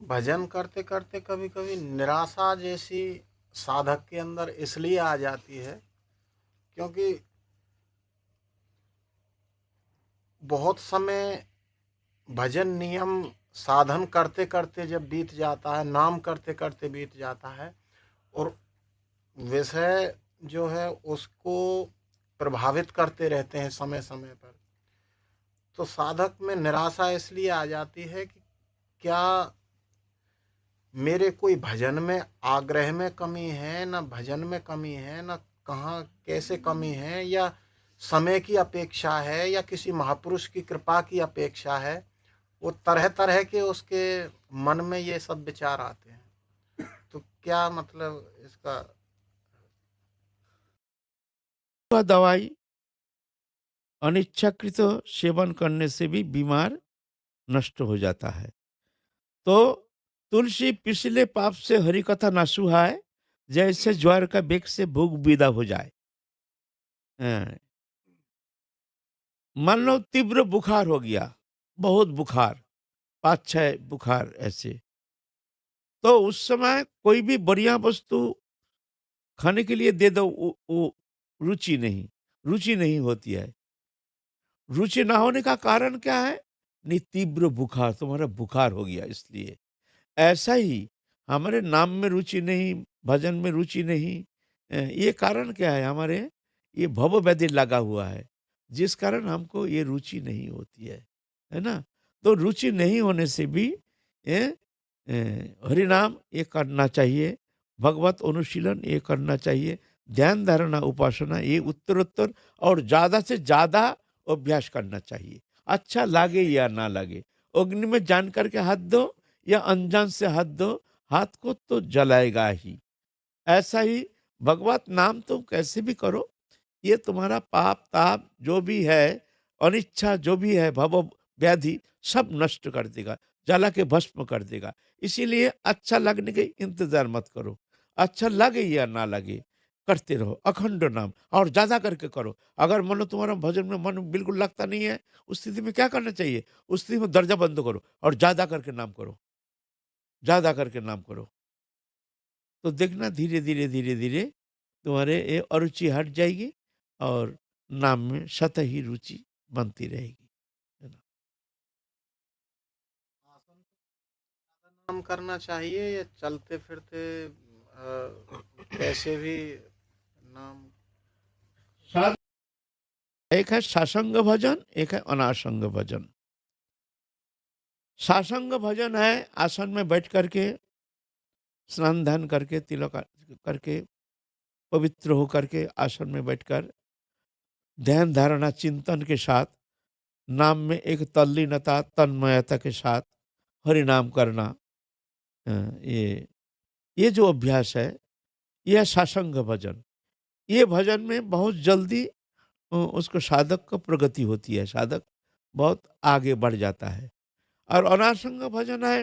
भजन करते करते कभी कभी निराशा जैसी साधक के अंदर इसलिए आ जाती है क्योंकि बहुत समय भजन नियम साधन करते करते जब बीत जाता है, नाम करते करते बीत जाता है और विषय जो है उसको प्रभावित करते रहते हैं समय समय पर, तो साधक में निराशा इसलिए आ जाती है कि क्या मेरे कोई भजन में आग्रह में कमी है, ना भजन में कमी है, ना कहाँ कैसे कमी है, या समय की अपेक्षा है, या किसी महापुरुष की कृपा की अपेक्षा है। वो तरह तरह के उसके मन में ये सब विचार आते हैं। तो क्या मतलब इसका? वह दवाई अनिच्छाकृत सेवन करने से भी बीमार नष्ट हो जाता है। तो तुलसी पिछले पाप से हरि कथा ना सुहाए, जैसे ज्वार का बेग से भूख विदा हो जाए। हाँ, मान लो तीव्र बुखार हो गया, बहुत बुखार, 5-6 बुखार ऐसे, तो उस समय कोई भी बढ़िया वस्तु खाने के लिए दे दो, वो रुचि नहीं होती है। रुचि ना होने का कारण क्या है? नहीं, तीव्र बुखार, तुम्हारा बुखार हो गया इसलिए। ऐसा ही हमारे नाम में रुचि नहीं, भजन में रुचि नहीं। ये कारण क्या है? हमारे ये भव व्याधि लगा हुआ है, जिस कारण हमको ये रुचि नहीं होती है ना? तो रुचि नहीं होने से भी हरि नाम ये करना चाहिए, भगवत अनुशीलन ये करना चाहिए, ध्यान धारणा उपासना ये उत्तरोत्तर और ज़्यादा से ज़्यादा अभ्यास करना चाहिए। अच्छा लगे या ना लगे, अग्नि में जान करके हाथ दो या अनजान से हाथ दो, हाथ को तो जलाएगा ही। ऐसा ही भगवत नाम तुम कैसे भी करो, ये तुम्हारा पाप ताप जो भी है, अनिच्छा जो भी है, भव व्याधि सब नष्ट कर देगा, जला के भस्म कर देगा। इसीलिए अच्छा लगने के इंतजार मत करो, अच्छा लगे या ना लगे, करते रहो अखंड नाम और ज्यादा करके करो। अगर मान लो तुम्हारा भजन में मन बिल्कुल लगता नहीं है, उस स्थिति में क्या करना चाहिए? उस स्थिति में दर्जा बंद करो और ज्यादा करके नाम करो, ज्यादा करके नाम करो। तो देखना धीरे धीरे धीरे धीरे तुम्हारे ये अरुचि हट जाएगी और नाम में स्वतः ही रुचि बनती रहेगी, है ना? आसन नाम करना चाहिए या चलते फिरते कैसे भी नाम? साध- एक है सासंग भजन, एक है अनासंग भजन। सासंग भजन है आसन में बैठ करके, स्नान ध्यान करके, तिलक करके, पवित्र होकर के आसन में बैठकर ध्यान धारणा चिंतन के साथ नाम में एक तल्लीनता तन्मयता के साथ हरि नाम करना। अ, ये जो अभ्यास है, यह सासंग भजन। ये भजन में बहुत जल्दी उसको साधक को प्रगति होती है, साधक बहुत आगे बढ़ जाता है। और अनासंग भजन है,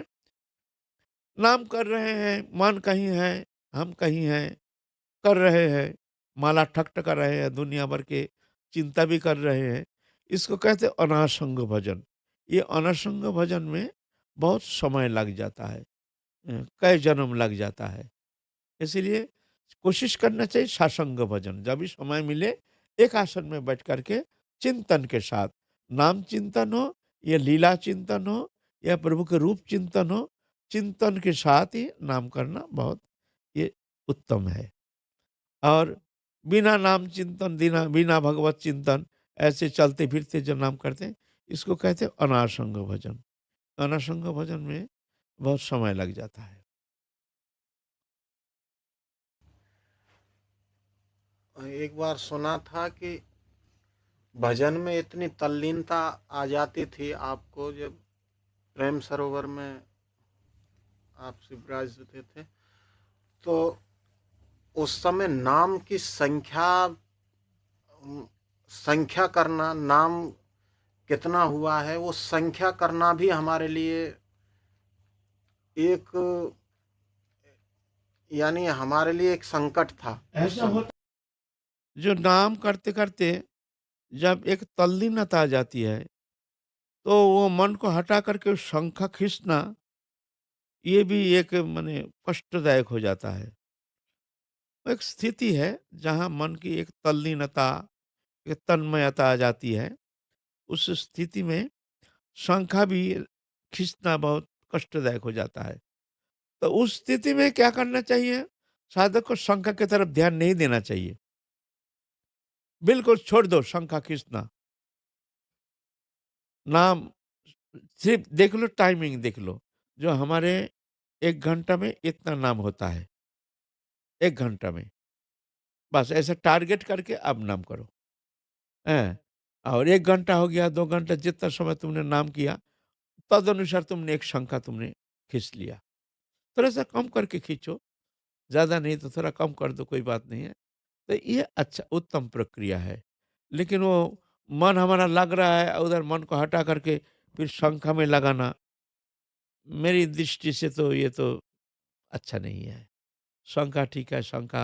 नाम कर रहे हैं, मन कहीं है, हम कहीं हैं, कर रहे हैं, माला ठक कर रहे हैं, दुनिया भर के चिंता भी कर रहे हैं। इसको कहते हैं अनासंग भजन। ये अनासंग भजन में बहुत समय लग जाता है, कई जन्म लग जाता है। इसीलिए कोशिश करना चाहिए सासंग भजन, जब भी समय मिले एक आसन में बैठ करके चिंतन के साथ, नाम चिंतन हो या लीला चिंतन हो या प्रभु के रूप चिंतन हो, चिंतन के साथ ही नाम करना बहुत ये उत्तम है। और बिना नाम चिंतन, बिना बिना भगवत चिंतन ऐसे चलते फिरते जो नाम करते हैं, इसको कहते हैं अनासंग भजन। अनासंग भजन में बहुत समय लग जाता है। एक बार सुना था कि भजन में इतनी तल्लीनता आ जाती थी आपको, जब प्रेम सरोवर में आप विराजते थे, तो उस समय नाम की संख्या करना, नाम कितना हुआ है वो संख्या करना भी हमारे लिए एक, यानी हमारे लिए एक संकट था उस ऐसा समय। होता, जो नाम करते करते जब एक तल्लीनता आ जाती है, तो वो मन को हटा करके उस शंखा खींचना, ये भी एक माने कष्टदायक हो जाता है। एक स्थिति है जहाँ मन की एक तल्लीनता, एक तन्मयता आ जाती है। उस स्थिति में शंखा भी खींचना बहुत कष्टदायक हो जाता है। तो उस स्थिति में क्या करना चाहिए? साधक को शंखा की तरफ ध्यान नहीं देना चाहिए। बिल्कुल छोड़ दो शंखा खींचना। नाम सिर्फ देख लो, टाइमिंग देख लो। जो हमारे 1 घंटा में इतना नाम होता है, 1 घंटा में। बस ऐसा टारगेट करके अब नाम करो। हैं? और 1 घंटा हो गया, 2 घंटा, जितना समय तुमने नाम किया, तदनुसार तुमने एक शंखा तुमने खींच लिया। थोड़ा-सा कम करके खींचो, ज़्यादा नहीं तो थोड़ा कम कर दो, कोई बात नहीं है। तो ये अच्छा उत्तम प्रक्रिया है। लेकिन वो मन हमारा लग रहा है, उधर मन को हटा करके फिर शंखा में लगाना, मेरी दृष्टि से तो ये तो अच्छा नहीं है। शंका ठीक है, शंका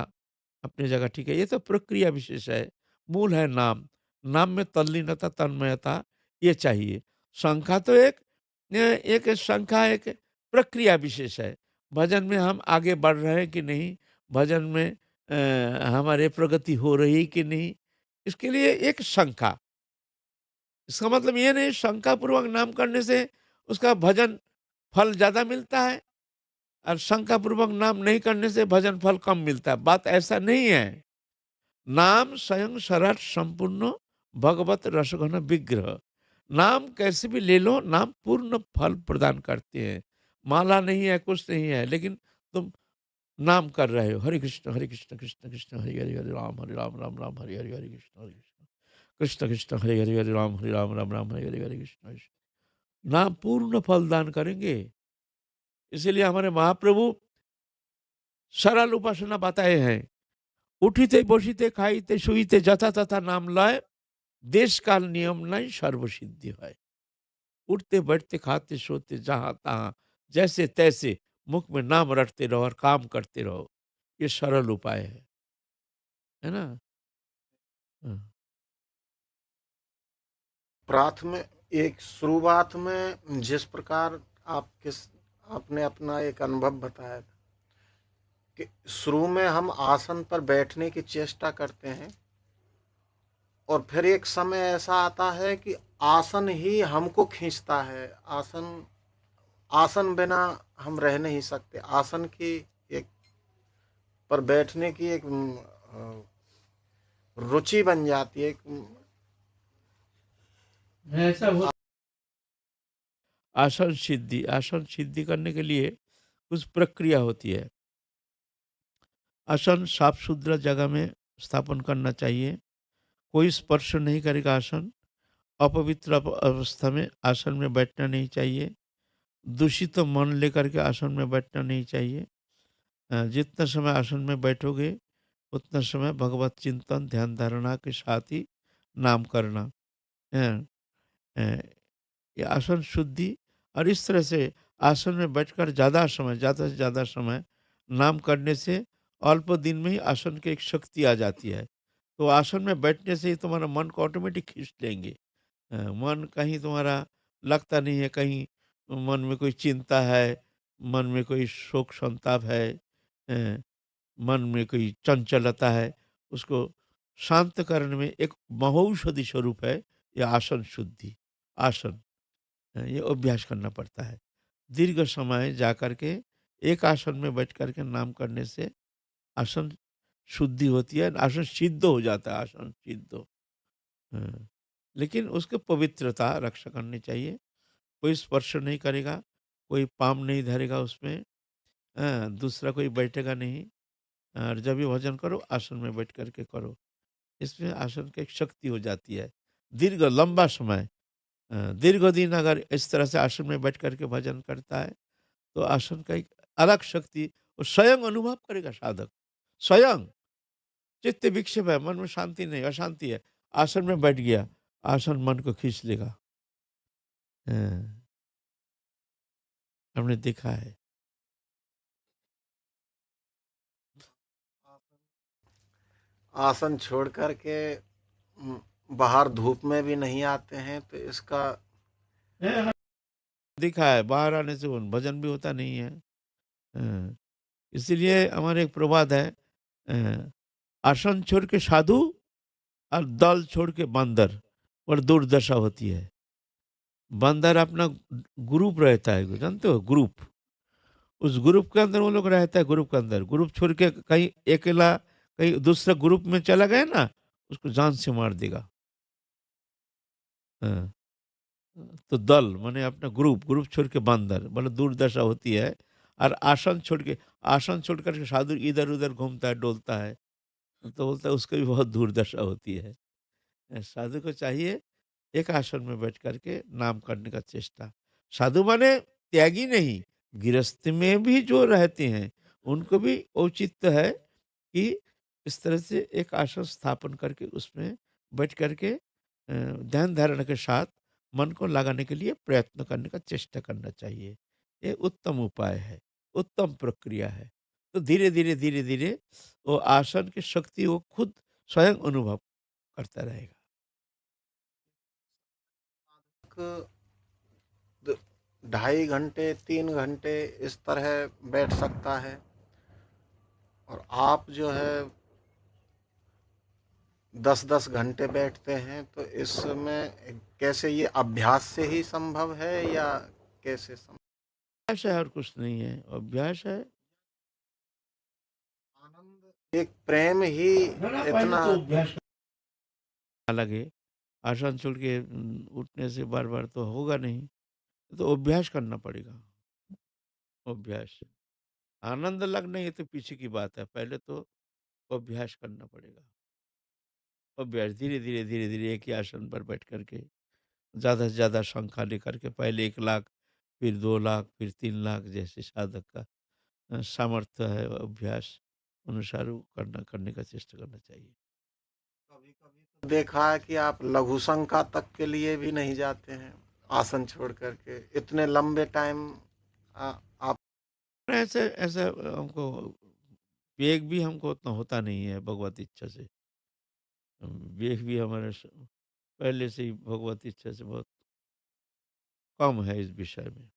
अपनी जगह ठीक है। ये तो प्रक्रिया विशेष है, मूल है नाम। नाम में तल्लीनता, तन्मयता ये चाहिए। शंका तो एक शंका एक प्रक्रिया विशेष है। भजन में हम आगे बढ़ रहे हैं कि नहीं, भजन में हमारे प्रगति हो रही है कि नहीं, इसके लिए एक शंका। इसका मतलब ये नहीं शंका पूर्वक नाम करने से उसका भजन फल ज़्यादा मिलता है और शंकापूर्वक नाम नहीं करने से भजन फल कम मिलता है। बात ऐसा नहीं है। नाम स्वयं सराट संपूर्ण भगवत रसघन विग्रह। नाम कैसे भी ले लो, नाम पूर्ण फल प्रदान करते हैं। माला नहीं है, कुछ नहीं है, लेकिन तुम नाम कर रहे हो, हरे कृष्ण कृष्ण कृष्ण हरे हरे, हरे राम राम राम हरे हरे, हरे कृष्ण कृष्ण कृष्ण हरे हरे, हरे राम राम राम हरे हरे, हरे कृष्ण कृष्ण। नाम पूर्ण फल दान करेंगे। इसीलिए हमारे महाप्रभु सरल उपासना बताए हैं। उठिते बसिते खाइते শুইতে যথা तथा नाम लय, देश काल नियम नहीं सर्वसिद्धि है। उठते बैठते खाते सोते जहां तहां जैसे तैसे मुख में नाम रटते रहो और काम करते रहो। ये सरल उपाय है ना? हाँ। प्राथमिक एक शुरुआत में जिस प्रकार आपने अपना एक अनुभव बताया कि शुरू में हम आसन पर बैठने की चेष्टा करते हैं और फिर एक समय ऐसा आता है कि आसन ही हमको खींचता है। आसन आसन बिना हम रह नहीं सकते। आसन की एक पर बैठने की एक रुचि बन जाती है। ऐसा हो आसन सिद्धि करने के लिए कुछ प्रक्रिया होती है। आसन साफ सुथरा जगह में स्थापन करना चाहिए। कोई स्पर्श नहीं करेगा आसन। अपवित्र अवस्था में आसन में बैठना नहीं चाहिए। दूषित मन लेकर के आसन में बैठना नहीं चाहिए। जितना समय आसन में बैठोगे उतना समय भगवत चिंतन ध्यान धारणा के साथ ही नाम करना है। ये आसन शुद्धि और इस तरह से आसन में बैठकर ज़्यादा से ज़्यादा समय नाम करने से अल्प दिन में ही आसन की एक शक्ति आ जाती है। तो आसन में बैठने से ही तुम्हारा मन को ऑटोमेटिक खींच लेंगे। मन कहीं तुम्हारा लगता नहीं है, कहीं मन में कोई चिंता है, मन में कोई शोक संताप है, मन में कोई चंचलता है, उसको शांत करने में एक महौषधि स्वरूप है ये आसन शुद्धि। आसन ये अभ्यास करना पड़ता है। दीर्घ समय जाकर के एक आसन में बैठ कर के नाम करने से आसन शुद्धि होती है, आसन सिद्ध हो जाता है, आसन सिद्ध। हाँ, लेकिन उसकी पवित्रता रक्षा करनी चाहिए। कोई स्पर्श नहीं करेगा, कोई पाँव नहीं धरेगा उसमें, दूसरा कोई बैठेगा नहीं। और जब भी भजन करो आसन में बैठ कर के करो। इसमें आसन की एक शक्ति हो जाती है। दीर्घ लंबा समय दीर्घ दिन अगर इस तरह से आसन में बैठ कर के भजन करता है तो आसन का एक अलग शक्ति वो स्वयं अनुभव करेगा साधक। स्वयं चित्त विक्षेप है, मन में शांति नहीं, अशांति है, आसन में बैठ गया, आसन मन को खींच लेगा। हाँ, हमने देखा है। आसन छोड़ कर के बाहर धूप में भी नहीं आते हैं तो इसका देखा है बाहर आने से वो भजन भी होता नहीं है। हाँ, इसीलिए हमारे एक प्रवाद है, अ, आसन छोड़ के साधु और दल छोड़ के बंदर, और दुर्दशा होती है। बंदर अपना ग्रुप रहता है, जानते हो, ग्रुप। उस ग्रुप के अंदर वो लोग रहता है, ग्रुप के अंदर। ग्रुप छोड़ के कहीं अकेला कहीं दूसरा ग्रुप में चला गया ना, उसको जान से मार देगा। हाँ, तो दल माने अपना ग्रुप, ग्रुप छोड़ के बंदर, मतलब दुर्दशा होती है। और आसन छोड़ करके साधु इधर उधर घूमता है, डोलता है, तो बोलता है उसकी भी बहुत दुर्दशा होती है। साधु को चाहिए एक आसन में बैठ करके नाम करने का चेष्टा। साधु माने त्यागी नहीं, गृहस्थ में भी जो रहते हैं उनको भी औचित्य है कि इस तरह से एक आसन स्थापन करके उसमें बैठ करके ध्यान धारणा के साथ मन को लगाने के लिए प्रयत्न करने का चेष्टा करना चाहिए। ये उत्तम उपाय है, उत्तम प्रक्रिया है। तो धीरे धीरे धीरे धीरे वो आसन की शक्ति वो खुद स्वयं अनुभव करता रहेगा। क- 2.5 घंटे 3 घंटे इस तरह बैठ सकता है। और आप जो है 10-10 घंटे बैठते हैं, तो इसमें कैसे, ये अभ्यास से ही संभव है या कैसे संभव? अभ्यास है और कुछ नहीं है, अभ्यास है। आनंद एक प्रेम ही ना ना, पहले इतना। तो अभ्यास ना लगे। आसन छोड़ के उठने से बार बार तो होगा नहीं, तो अभ्यास करना पड़ेगा। अभ्यास, आनंद लगना ये तो पीछे की बात है, पहले तो अभ्यास करना पड़ेगा। अभ्यास धीरे धीरे धीरे धीरे एक ही आसन पर बैठ करके ज्यादा से ज्यादा संख्या लेकर के, पहले 1 लाख, फिर 2 लाख, फिर 3 लाख, जैसे साधक का सामर्थ्य है, अभ्यास अनुसार वो करने का चेष्टा करना चाहिए। कभी कभी तो देखा है कि आप लघु शंका तक के लिए भी नहीं जाते हैं, आसन छोड़ करके इतने लंबे टाइम। आप ऐसे ऐसे हमको वेग भी हमको उतना होता नहीं है भगवत इच्छा से। वेग भी हमारे पहले से ही भगवत इच्छा से बहुत कम है इस विषय में।